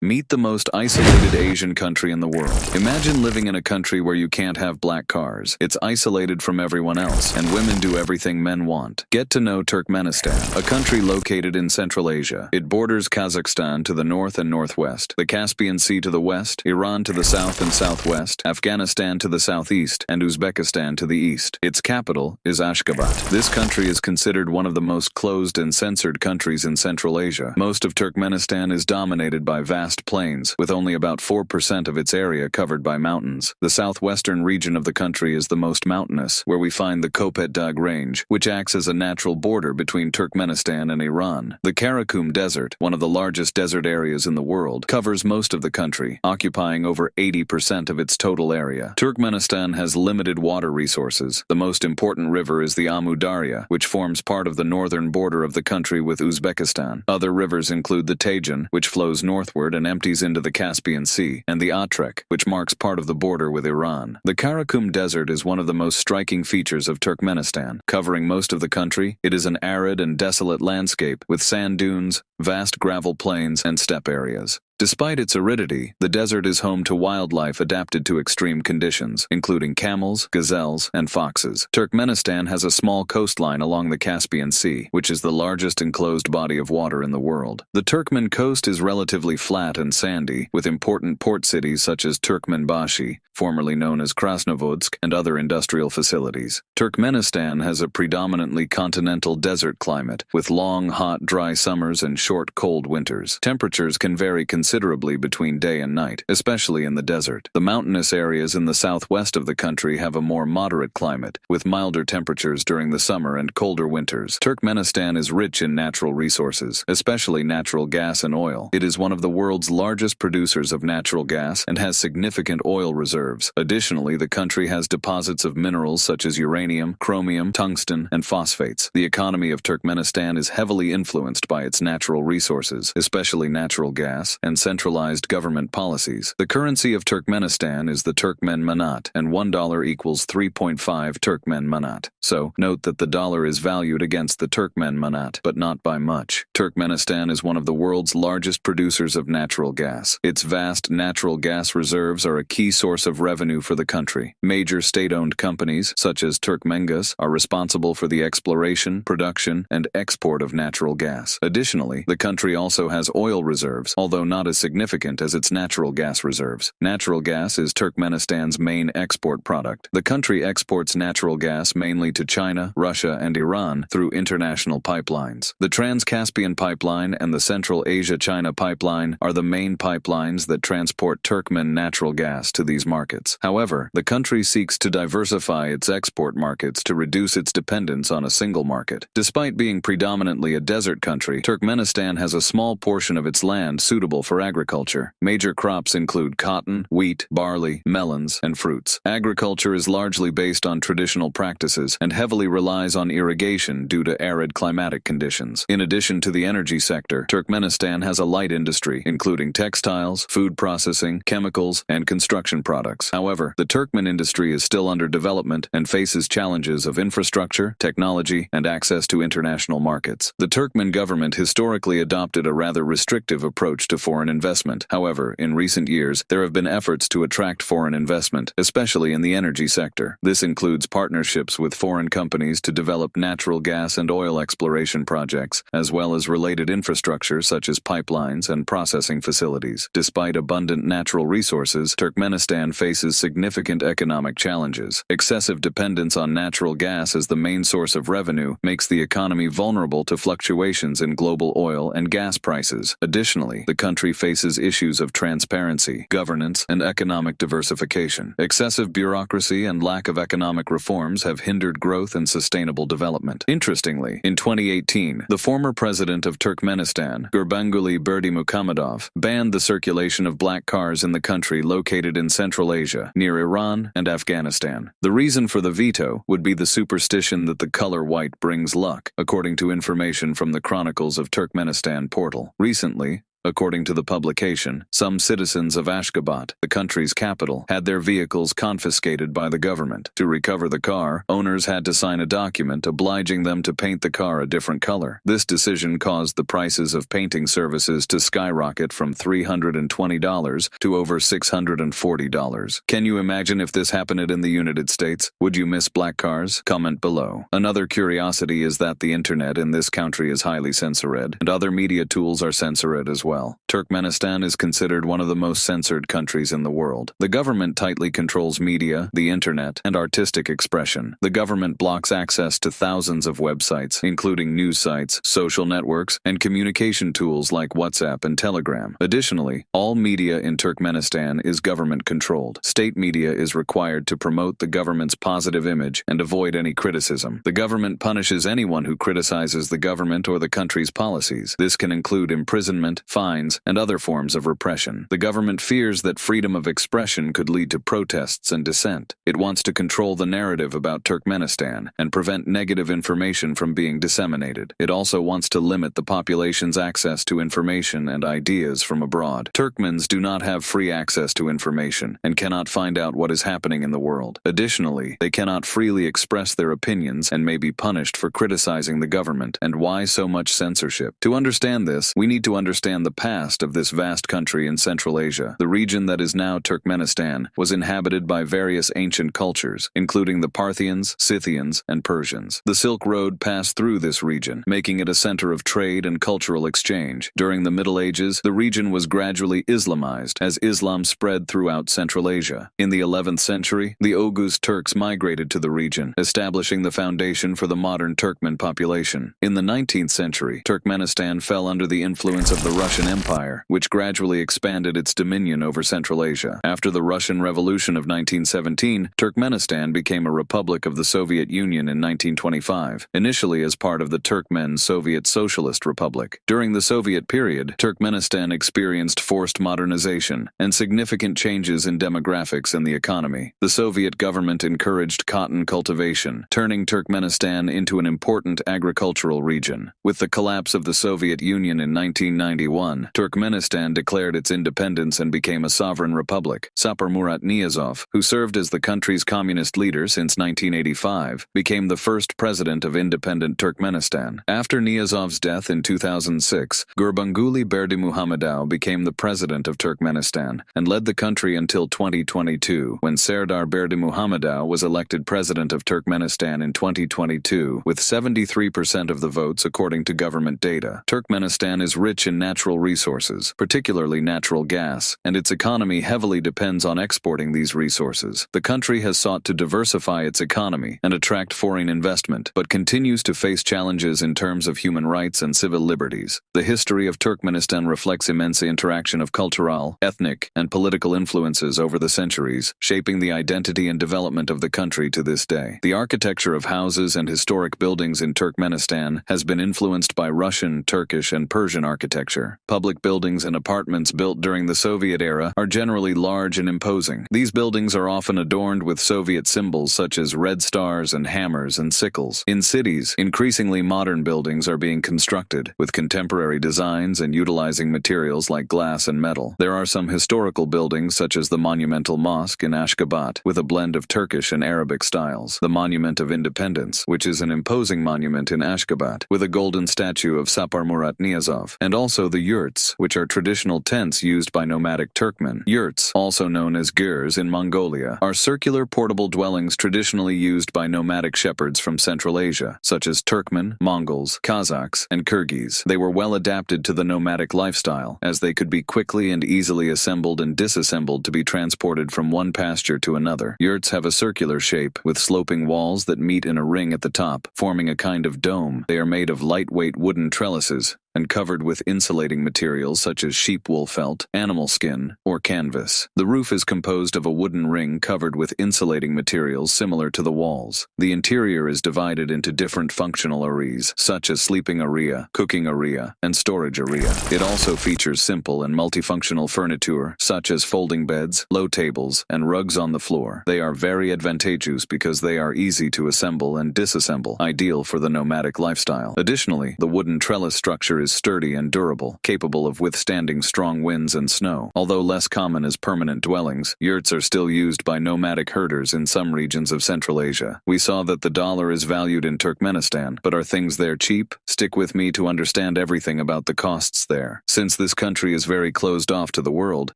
Meet the most isolated Asian country in the world. Imagine living in a country where you can't have black cars. It's isolated from everyone else, and women do everything men want. Get to know Turkmenistan, a country located in Central Asia. It borders Kazakhstan to the north and northwest, the Caspian Sea to the west, Iran to the south and southwest, Afghanistan to the southeast, and Uzbekistan to the east. Its capital is Ashgabat. This country is considered one of the most closed and censored countries in Central Asia. Most of Turkmenistan is dominated by vast plains, with only about 4% of its area covered by mountains. The southwestern region of the country is the most mountainous, where we find the Kopet Dag Range, which acts as a natural border between Turkmenistan and Iran. The Karakum Desert, one of the largest desert areas in the world, covers most of the country, occupying over 80% of its total area. Turkmenistan has limited water resources. The most important river is the Amu Darya, which forms part of the northern border of the country with Uzbekistan. Other rivers include the Tajan, which flows northward and empties into the Caspian Sea, and the Atrek, which marks part of the border with Iran. The Karakum Desert is one of the most striking features of Turkmenistan. Covering most of the country, it is an arid and desolate landscape with sand dunes, vast gravel plains, and steppe areas. Despite its aridity, the desert is home to wildlife adapted to extreme conditions, including camels, gazelles, and foxes. Turkmenistan has a small coastline along the Caspian Sea, which is the largest enclosed body of water in the world. The Turkmen coast is relatively flat and sandy, with important port cities such as Turkmenbashi, formerly known as Krasnovodsk, and other industrial facilities. Turkmenistan has a predominantly continental desert climate, with long, hot, dry summers and short, cold winters. Temperatures can vary considerably between day and night, especially in the desert. The mountainous areas in the southwest of the country have a more moderate climate, with milder temperatures during the summer and colder winters. Turkmenistan is rich in natural resources, especially natural gas and oil. It is one of the world's largest producers of natural gas and has significant oil reserves. Additionally, the country has deposits of minerals such as uranium, chromium, tungsten, and phosphates. The economy of Turkmenistan is heavily influenced by its natural resources, especially natural gas, and centralized government policies. The currency of Turkmenistan is the Turkmen manat, and $1 equals 3.5 Turkmen manat. So, note that the dollar is valued against the Turkmen manat, but not by much. Turkmenistan is one of the world's largest producers of natural gas. Its vast natural gas reserves are a key source of revenue for the country. Major state-owned companies, such as Turkmengas, are responsible for the exploration, production, and export of natural gas. Additionally, the country also has oil reserves, although not as significant as its natural gas reserves. Natural gas is Turkmenistan's main export product. The country exports natural gas mainly to China, Russia, and Iran through international pipelines. The Trans-Caspian Pipeline and the Central Asia-China Pipeline are the main pipelines that transport Turkmen natural gas to these markets. However, the country seeks to diversify its export markets to reduce its dependence on a single market. Despite being predominantly a desert country, Turkmenistan has a small portion of its land suitable for agriculture. Major crops include cotton, wheat, barley, melons, and fruits. Agriculture is largely based on traditional practices and heavily relies on irrigation due to arid climatic conditions. In addition to the energy sector, Turkmenistan has a light industry, including textiles, food processing, chemicals, and construction products. However, the Turkmen industry is still under development and faces challenges of infrastructure, technology, and access to international markets. The Turkmen government historically adopted a rather restrictive approach to foreign investment. However, in recent years, there have been efforts to attract foreign investment, especially in the energy sector. This includes partnerships with foreign companies to develop natural gas and oil exploration projects, as well as related infrastructure such as pipelines and processing facilities. Despite abundant natural resources, Turkmenistan faces significant economic challenges. Excessive dependence on natural gas as the main source of revenue makes the economy vulnerable to fluctuations in global oil and gas prices. Additionally, the country faces issues of transparency, governance, and economic diversification. Excessive bureaucracy and lack of economic reforms have hindered growth and sustainable development. Interestingly, in 2018, the former president of Turkmenistan, Gurbanguly Berdimuhamedov, banned the circulation of black cars in the country located in Central Asia, near Iran and Afghanistan. The reason for the veto would be the superstition that the color white brings luck, according to information from the Chronicles of Turkmenistan portal. Recently, According to the publication, some citizens of Ashgabat, the country's capital, had their vehicles confiscated by the government. To recover the car, owners had to sign a document obliging them to paint the car a different color. This decision caused the prices of painting services to skyrocket from $320 to over $640. Can you imagine if this happened in the United States? Would you miss black cars? Comment below. Another curiosity is that the internet in this country is highly censored, and other media tools are censored as well. Turkmenistan is considered one of the most censored countries in the world. The government tightly controls media, the internet, and artistic expression. The government blocks access to thousands of websites, including news sites, social networks, and communication tools like WhatsApp and Telegram. Additionally, all media in Turkmenistan is government-controlled. State media is required to promote the government's positive image and avoid any criticism. The government punishes anyone who criticizes the government or the country's policies. This can include imprisonment, fines, and other forms of repression. The government fears that freedom of expression could lead to protests and dissent. It wants to control the narrative about Turkmenistan and prevent negative information from being disseminated. It also wants to limit the population's access to information and ideas from abroad. Turkmens do not have free access to information and cannot find out what is happening in the world. Additionally, they cannot freely express their opinions and may be punished for criticizing the government. And why so much censorship? To understand this, we need to understand the past of this vast country in Central Asia. The region that is now Turkmenistan was inhabited by various ancient cultures, including the Parthians, Scythians, and Persians. The Silk Road passed through this region, making it a center of trade and cultural exchange. During the Middle Ages, the region was gradually Islamized as Islam spread throughout Central Asia. In the 11th century, the Oghuz Turks migrated to the region, establishing the foundation for the modern Turkmen population. In the 19th century, Turkmenistan fell under the influence of the Russian Empire, which gradually expanded its dominion over Central Asia. After the Russian Revolution of 1917, Turkmenistan became a republic of the Soviet Union in 1925, initially as part of the Turkmen Soviet Socialist Republic. During the Soviet period, Turkmenistan experienced forced modernization and significant changes in demographics and the economy. The Soviet government encouraged cotton cultivation, turning Turkmenistan into an important agricultural region. With the collapse of the Soviet Union in 1991, Turkmenistan declared its independence and became a sovereign republic. Saparmurat Niyazov, who served as the country's communist leader since 1985, became the first president of independent Turkmenistan. After Niyazov's death in 2006, Gurbanguly Berdimuhamedov became the president of Turkmenistan and led the country until 2022, when Serdar Berdimuhamedov was elected president of Turkmenistan in 2022 with 73% of the votes according to government data. Turkmenistan is rich in natural resources, particularly natural gas, and its economy heavily depends on exporting these resources. The country has sought to diversify its economy and attract foreign investment, but continues to face challenges in terms of human rights and civil liberties. The history of Turkmenistan reflects immense interaction of cultural, ethnic, and political influences over the centuries, shaping the identity and development of the country to this day. The architecture of houses and historic buildings in Turkmenistan has been influenced by Russian, Turkish, and Persian architecture. Public buildings and apartments built during the Soviet era are generally large and imposing. These buildings are often adorned with Soviet symbols such as red stars and hammers and sickles. In cities, increasingly modern buildings are being constructed, with contemporary designs and utilizing materials like glass and metal. There are some historical buildings such as the Monumental Mosque in Ashgabat, with a blend of Turkish and Arabic styles, the Monument of Independence, which is an imposing monument in Ashgabat, with a golden statue of Saparmurat Niyazov, and also the yurts, which are traditional tents used by nomadic Turkmen. Yurts, also known as girs in Mongolia, are circular portable dwellings traditionally used by nomadic shepherds from Central Asia, such as Turkmen, Mongols, Kazakhs, and Kyrgyz. They were well adapted to the nomadic lifestyle, as they could be quickly and easily assembled and disassembled to be transported from one pasture to another. Yurts have a circular shape, with sloping walls that meet in a ring at the top, forming a kind of dome. They are made of lightweight wooden trellises and covered with insulating materials such as sheep wool felt, animal skin, or canvas. The roof is composed of a wooden ring covered with insulating materials similar to the walls. The interior is divided into different functional areas, such as sleeping area, cooking area, and storage area. It also features simple and multifunctional furniture, such as folding beds, low tables, and rugs on the floor. They are very advantageous because they are easy to assemble and disassemble, ideal for the nomadic lifestyle. Additionally, the wooden trellis structure is sturdy and durable, capable of withstanding strong winds and snow. Although less common as permanent dwellings, yurts are still used by nomadic herders in some regions of Central Asia. We saw that the dollar is valued in Turkmenistan, but are things there cheap? Stick with me to understand everything about the costs there. Since this country is very closed off to the world,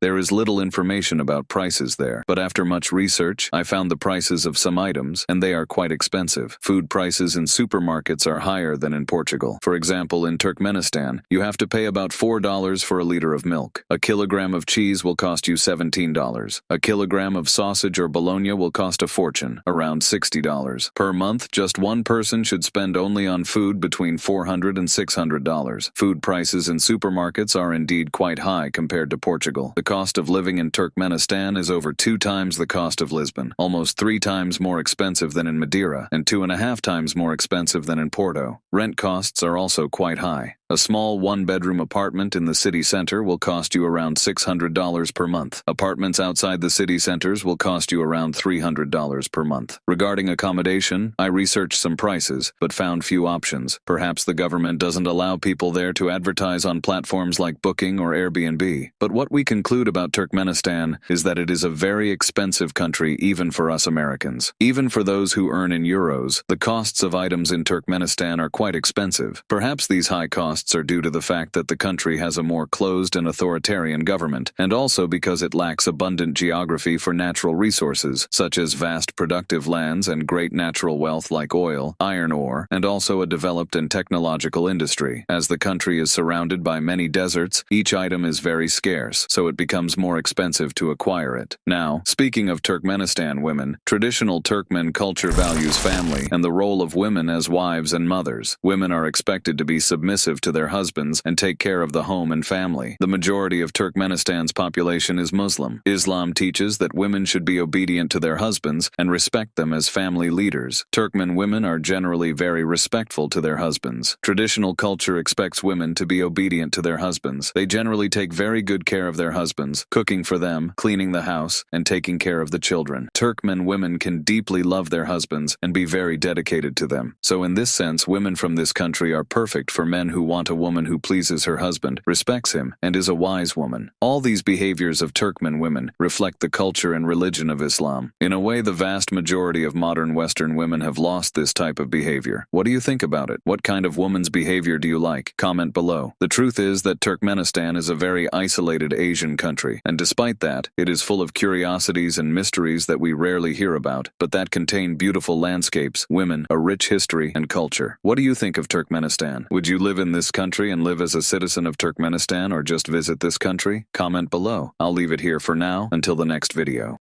there is little information about prices there. But after much research, I found the prices of some items, and they are quite expensive. Food prices in supermarkets are higher than in Portugal. For example, in Turkmenistan, you have to pay about $4 for a liter of milk. A kilogram of cheese will cost you $17. A kilogram of sausage or bologna will cost a fortune, around $60. Per month, just one person should spend only on food between $400 and $600. Food prices in supermarkets are indeed quite high compared to Portugal. The cost of living in Turkmenistan is over 2 times the cost of Lisbon, almost 3 times more expensive than in Madeira, and 2.5 times more expensive than in Porto. Rent costs are also quite high. A small one-bedroom apartment in the city center will cost you around $600 per month. Apartments outside the city centers will cost you around $300 per month. Regarding accommodation, I researched some prices, but found few options. Perhaps the government doesn't allow people there to advertise on platforms like Booking or Airbnb. But what we conclude about Turkmenistan is that it is a very expensive country even for us Americans. Even for those who earn in euros, the costs of items in Turkmenistan are quite expensive. Perhaps these high costs are due to the fact that the country has a more closed and authoritarian government, and also because it lacks abundant geography for natural resources, such as vast productive lands and great natural wealth like oil, iron ore, and also a developed and technological industry. As the country is surrounded by many deserts, each item is very scarce, so it becomes more expensive to acquire it. Now, speaking of Turkmenistan women, traditional Turkmen culture values family and the role of women as wives and mothers. Women are expected to be submissive to their husbands and take care of the home and family. The majority of Turkmenistan's population is Muslim. Islam teaches that women should be obedient to their husbands and respect them as family leaders. Turkmen women are generally very respectful to their husbands. Traditional culture expects women to be obedient to their husbands. They generally take very good care of their husbands, cooking for them, cleaning the house, and taking care of the children. Turkmen women can deeply love their husbands and be very dedicated to them. So in this sense, women from this country are perfect for men who want a woman who pleases her husband, respects him, and is a wise woman. All these behaviors of Turkmen women reflect the culture and religion of Islam. In a way, the vast majority of modern Western women have lost this type of behavior. What do you think about it? What kind of woman's behavior do you like? Comment below. The truth is that Turkmenistan is a very isolated Asian country, and despite that, it is full of curiosities and mysteries that we rarely hear about, but that contain beautiful landscapes, women, a rich history, and culture. What do you think of Turkmenistan? Would you live in this country and live as a citizen of Turkmenistan, or just visit this country? Comment below. I'll leave it here for now, until the next video.